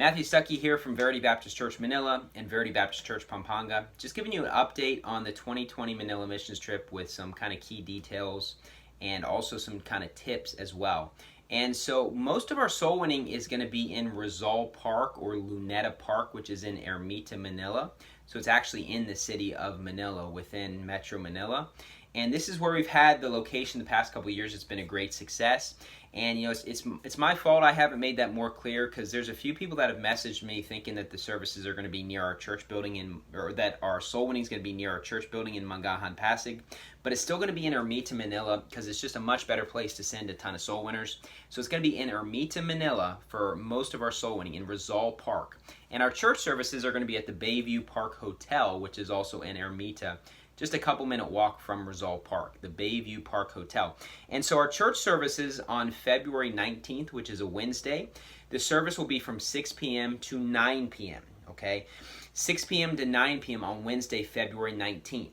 Matthew Stuckey here from Verity Baptist Church Manila and Verity Baptist Church Pampanga. Just giving you an update on the 2020 Manila missions trip with some kind of key details and also some kind of tips as well. And so most of our soul winning is going to be in Rizal Park or Luneta Park, which is in Ermita, Manila. So it's actually in the city of Manila within Metro Manila. And this is where we've had the location the past couple of years. It's been a great success. And it's my fault I haven't made that more clear, because there's a few people that have messaged me thinking that the services are going to be near our church building or that our soul winning is going to be near our church building in Mangahan, Pasig. But it's still going to be in Ermita, Manila, because it's just a much better place to send a ton of soul winners. So it's going to be in Ermita, Manila for most of our soul winning in Rizal Park. And our church services are going to be at the Bayview Park Hotel, which is also in Ermita. Just a couple minute walk from Rizal Park, the Bayview Park Hotel. And so our church services on February 19th, which is a Wednesday, the service will be from 6 p.m. to 9 p.m., okay? 6 p.m. to 9 p.m. on Wednesday, February 19th.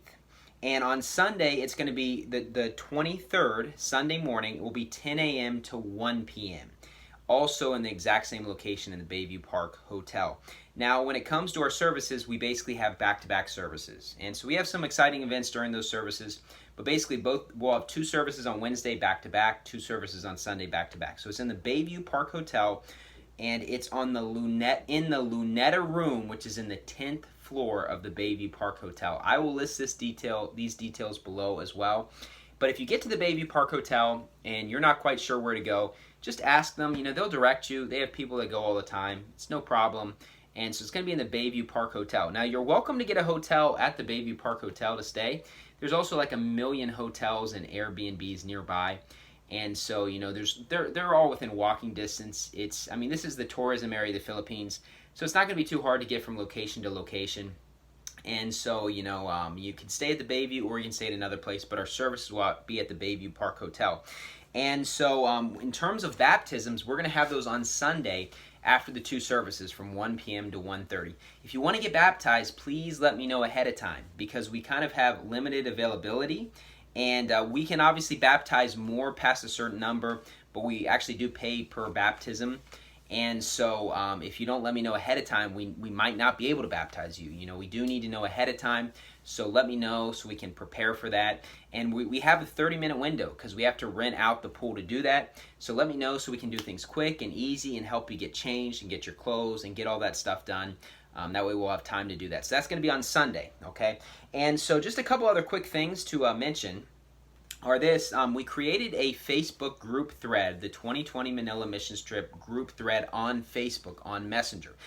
And on Sunday, it's going to be the 23rd, Sunday morning, it will be 10 a.m. to 1 p.m., also in the exact same location in the Bayview Park Hotel. Now, when it comes to our services, we basically have back-to-back services. And so we have some exciting events during those services, but basically we'll have two services on Wednesday back-to-back, two services on Sunday back-to-back. So it's in the Bayview Park Hotel, and it's on the Luneta room, which is in the 10th floor of the Bayview Park Hotel. I will list these details below as well. But if you get to the Bayview Park Hotel and you're not quite sure where to go, just ask them. They'll direct you. They have people that go all the time. It's no problem. And so it's going to be in the Bayview Park Hotel. Now, you're welcome to get a hotel at the Bayview Park Hotel to stay. There's also like 1 million hotels and Airbnbs nearby. And so, they're all within walking distance. This is the tourism area of the Philippines. So it's not going to be too hard to get from location to location. And so, you can stay at the Bayview or you can stay at another place, but our services will be at the Bayview Park Hotel. And so in terms of baptisms, we're going to have those on Sunday after the two services from 1 p.m. to 1:30. If you want to get baptized, please let me know ahead of time, because we kind of have limited availability. And we can obviously baptize more past a certain number, but we actually do pay per baptism. And so if you don't let me know ahead of time, we might not be able to baptize you. We do need to know ahead of time. So let me know so we can prepare for that. And we have a 30-minute window because we have to rent out the pool to do that. So let me know so we can do things quick and easy and help you get changed and get your clothes and get all that stuff done. That way we'll have time to do that. So that's going to be on Sunday, okay? And so just a couple other quick things to mention are this. We created a Facebook group thread, the 2020 Manila Missions Trip group thread on Facebook, on Messenger.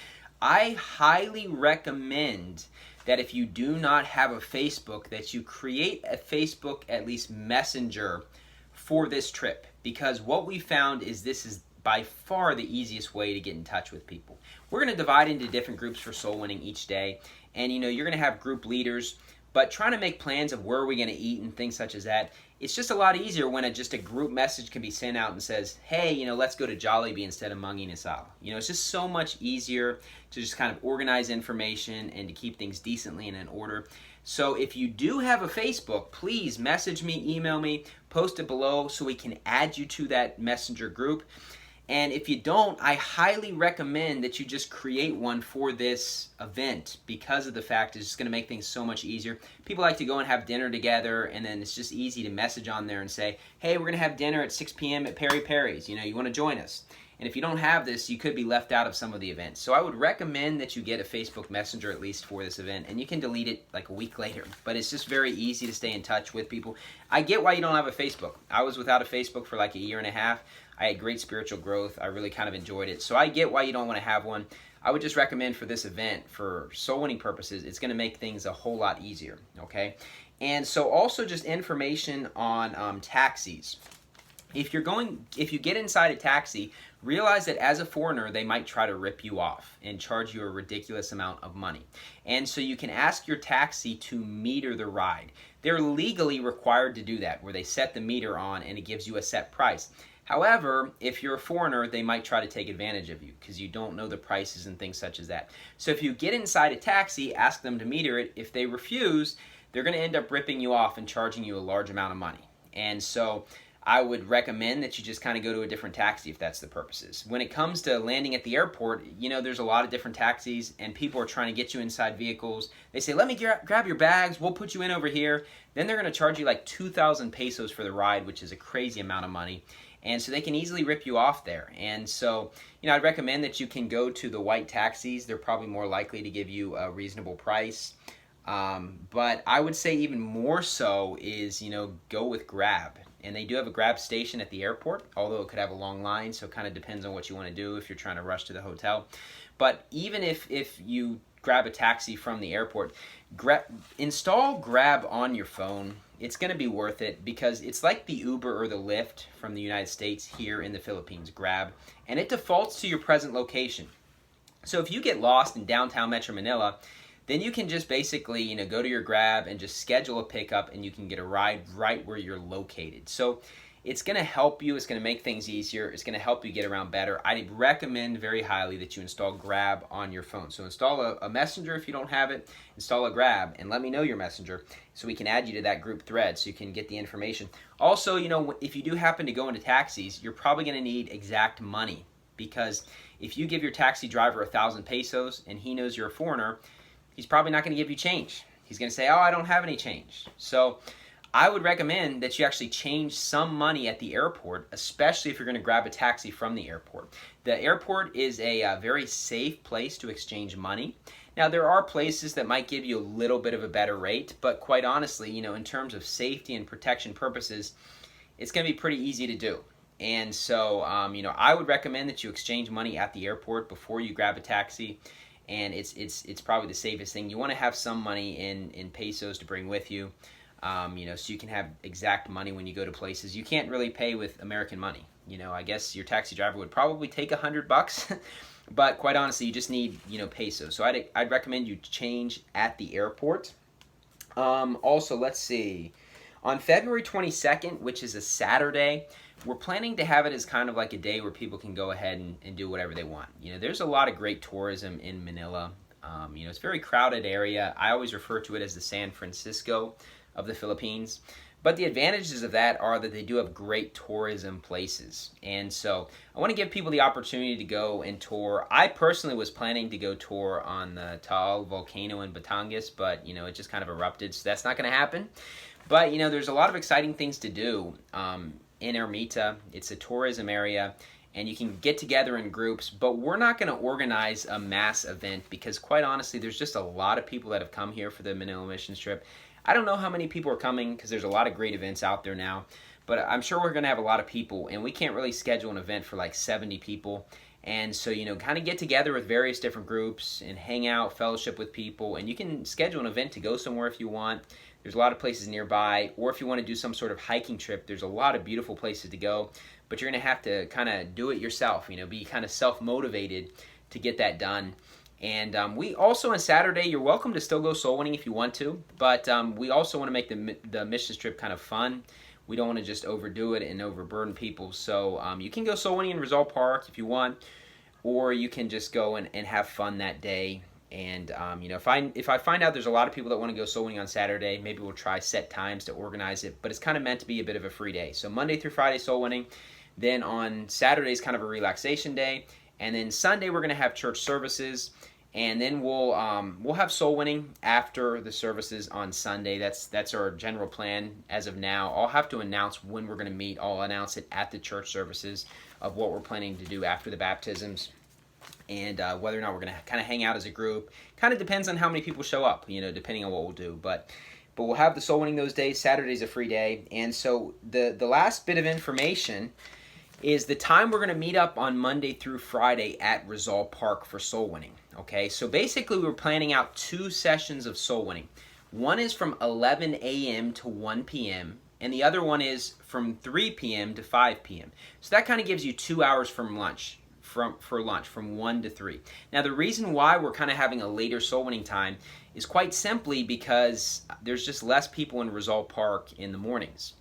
I highly recommend that if you do not have a Facebook, that you create a Facebook, at least Messenger, for this trip. Because what we found is this is by far the easiest way to get in touch with people. We're going to divide into different groups for soul winning each day. And you're going to have group leaders. But trying to make plans of where are we going to eat and things such as that, it's just a lot easier when just a group message can be sent out and says, hey, let's go to Jollibee instead of Manging Asal. It's just so much easier to just kind of organize information and to keep things decently and in order. So if you do have a Facebook, please message me, email me, post it below so we can add you to that messenger group. And if you don't, I highly recommend that you just create one for this event, because of the fact it's just going to make things so much easier. People like to go and have dinner together, and then it's just easy to message on there and say, hey, we're going to have dinner at 6 p.m. at Peri Peri's. You want to join us? And if you don't have this, you could be left out of some of the events. So I would recommend that you get a Facebook Messenger at least for this event, and you can delete it like a week later. But it's just very easy to stay in touch with people. I get why you don't have a Facebook. I was without a Facebook for like a year and a half. I had great spiritual growth. I really kind of enjoyed it. So I get why you don't want to have one. I would just recommend for this event, for soul winning purposes, it's going to make things a whole lot easier, okay? And so also just information on taxis. If you get inside a taxi, realize that as a foreigner, they might try to rip you off and charge you a ridiculous amount of money. And so you can ask your taxi to meter the ride. They're legally required to do that, where they set the meter on and it gives you a set price. However, if you're a foreigner, they might try to take advantage of you because you don't know the prices and things such as that. So if you get inside a taxi, ask them to meter it. If they refuse, they're going to end up ripping you off and charging you a large amount of money. And so I would recommend that you just kind of go to a different taxi if that's the purposes. When it comes to landing at the airport, there's a lot of different taxis, and people are trying to get you inside vehicles. They say, let me grab your bags, we'll put you in over here. Then they're going to charge you like 2,000 pesos for the ride, which is a crazy amount of money. And so they can easily rip you off there. And so, I'd recommend that you can go to the white taxis. They're probably more likely to give you a reasonable price. But I would say even more so is, go with Grab. And they do have a Grab station at the airport, although it could have a long line, so it kind of depends on what you want to do if you're trying to rush to the hotel. But even if you grab a taxi from the airport, install Grab on your phone. It's going to be worth it because it's like the Uber or the Lyft from the United States here in the Philippines, Grab, and it defaults to your present location. So if you get lost in downtown Metro Manila, then you can just basically, go to your Grab and just schedule a pickup, and you can get a ride right where you're located. So it's going to help you. It's going to make things easier. It's going to help you get around better. I recommend very highly that you install Grab on your phone. So install a messenger if you don't have it. Install a Grab and let me know your messenger so we can add you to that group thread so you can get the information. Also, if you do happen to go into taxis, you're probably going to need exact money, because if you give your taxi driver 1,000 pesos and he knows you're a foreigner, he's probably not going to give you change. He's going to say, oh, I don't have any change. So I would recommend that you actually change some money at the airport, especially if you're going to grab a taxi from the airport. The airport is a very safe place to exchange money. Now, there are places that might give you a little bit of a better rate, but quite honestly, in terms of safety and protection purposes, it's going to be pretty easy to do. And so, I would recommend that you exchange money at the airport before you grab a taxi. And it's probably the safest thing. You want to have some money in pesos to bring with you, so you can have exact money when you go to places. You can't really pay with American money. I guess your taxi driver would probably take $100, but quite honestly, you just need pesos. So I'd recommend you change at the airport. Also, let's see, on February 22nd, which is a Saturday, we're planning to have it as kind of like a day where people can go ahead and do whatever they want. There's a lot of great tourism in Manila. It's a very crowded area. I always refer to it as the San Francisco of the Philippines. But the advantages of that are that they do have great tourism places. And so I want to give people the opportunity to go and tour. I personally was planning to go tour on the Taal volcano in Batangas, but, it just kind of erupted, so that's not going to happen. But, there's a lot of exciting things to do. In Ermita, it's a tourism area, and you can get together in groups, but we're not going to organize a mass event because, quite honestly, there's just a lot of people that have come here for the Manila missions trip. I don't know how many people are coming because there's a lot of great events out there now, but I'm sure we're going to have a lot of people, and we can't really schedule an event for like 70 people. And so, kind of get together with various different groups and hang out, fellowship with people, and you can schedule an event to go somewhere if you want. There's a lot of places nearby, or if you want to do some sort of hiking trip, there's a lot of beautiful places to go, but you're going to have to kind of do it yourself, be kind of self-motivated to get that done. And we also on Saturday, you're welcome to still go soul winning if you want to, but we also want to make the missions trip kind of fun. We don't want to just overdo it and overburden people. So you can go soul winning in Rizal Park if you want, or you can just go and have fun that day. And if I find out there's a lot of people that want to go soul winning on Saturday, maybe we'll try set times to organize it. But it's kind of meant to be a bit of a free day. So Monday through Friday soul winning, then on Saturday is kind of a relaxation day, and then Sunday we're going to have church services, and then we'll have soul winning after the services on Sunday. That's our general plan as of now. I'll have to announce when we're going to meet. I'll announce it at the church services of what we're planning to do after the baptisms. And whether or not we're going to kind of hang out as a group. Kind of depends on how many people show up, depending on what we'll do. But we'll have the soul winning those days. Saturday's a free day. And so the last bit of information is the time we're going to meet up on Monday through Friday at Rizal Park for soul winning. Okay, so basically we're planning out 2 sessions of soul winning. One is from 11 a.m. to 1 p.m., and the other one is from 3 p.m. to 5 p.m. So that kind of gives you 2 hours from lunch. For lunch, from 1 to 3. Now, the reason why we're kind of having a later soul winning time is quite simply because there's just less people in Rizal Park in the mornings.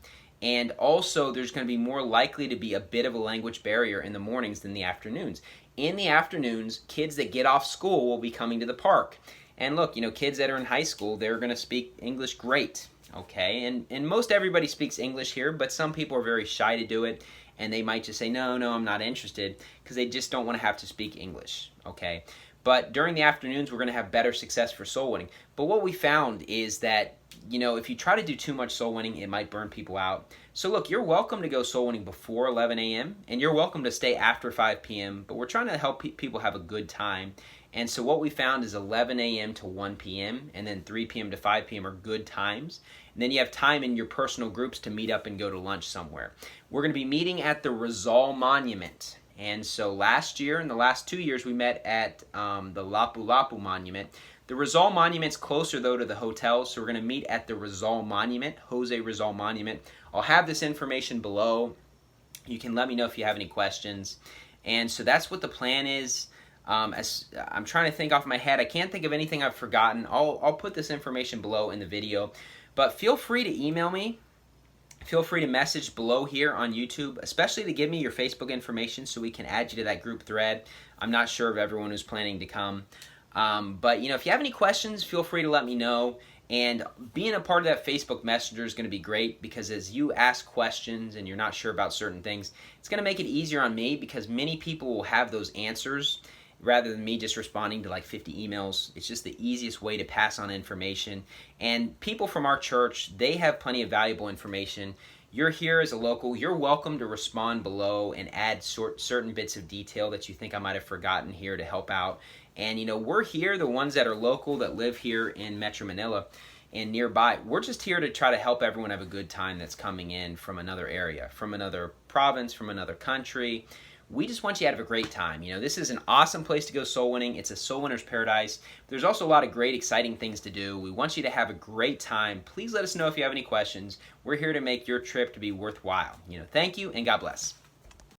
And also, there's going to be more likely to be a bit of a language barrier in the mornings than the afternoons. In the afternoons, kids that get off school will be coming to the park. And look, kids that are in high school, they're going to speak English great. Okay, and most everybody speaks English here, but some people are very shy to do it, and they might just say, no, I'm not interested, because they just don't want to have to speak English. Okay, but during the afternoons, we're going to have better success for soul winning. But what we found is that, if you try to do too much soul winning, it might burn people out. So look, you're welcome to go soul winning before 11 a.m., and you're welcome to stay after 5 p.m., but we're trying to help people have a good time. And so what we found is 11 a.m. to 1 p.m. and then 3 p.m. to 5 p.m. are good times. And then you have time in your personal groups to meet up and go to lunch somewhere. We're going to be meeting at the Rizal Monument. And so last year and the last 2 years we met at the Lapu-Lapu Monument. The Rizal Monument's closer though to the hotel, so we're going to meet at the Rizal Monument, Jose Rizal Monument. I'll have this information below. You can let me know if you have any questions. And so that's what the plan is. As I'm trying to think off my head, I can't think of anything I've forgotten. I'll put this information below in the video, but feel free to email me. Feel free to message below here on YouTube, especially to give me your Facebook information so we can add you to that group thread. I'm not sure of everyone who's planning to come, but if you have any questions, feel free to let me know. And being a part of that Facebook Messenger is going to be great, because as you ask questions and you're not sure about certain things, it's going to make it easier on me, because many people will have those answers rather than me just responding to like 50 emails. It's just the easiest way to pass on information. And people from our church, they have plenty of valuable information. You're here as a local, you're welcome to respond below and add certain bits of detail that you think I might have forgotten here to help out. And we're here, the ones that are local, that live here in Metro Manila and nearby, we're just here to try to help everyone have a good time that's coming in from another area, from another province, from another country. We just want you to have a great time. This is an awesome place to go soul winning. It's a soul winner's paradise. There's also a lot of great, exciting things to do. We want you to have a great time. Please let us know if you have any questions. We're here to make your trip to be worthwhile. Thank you, and God bless.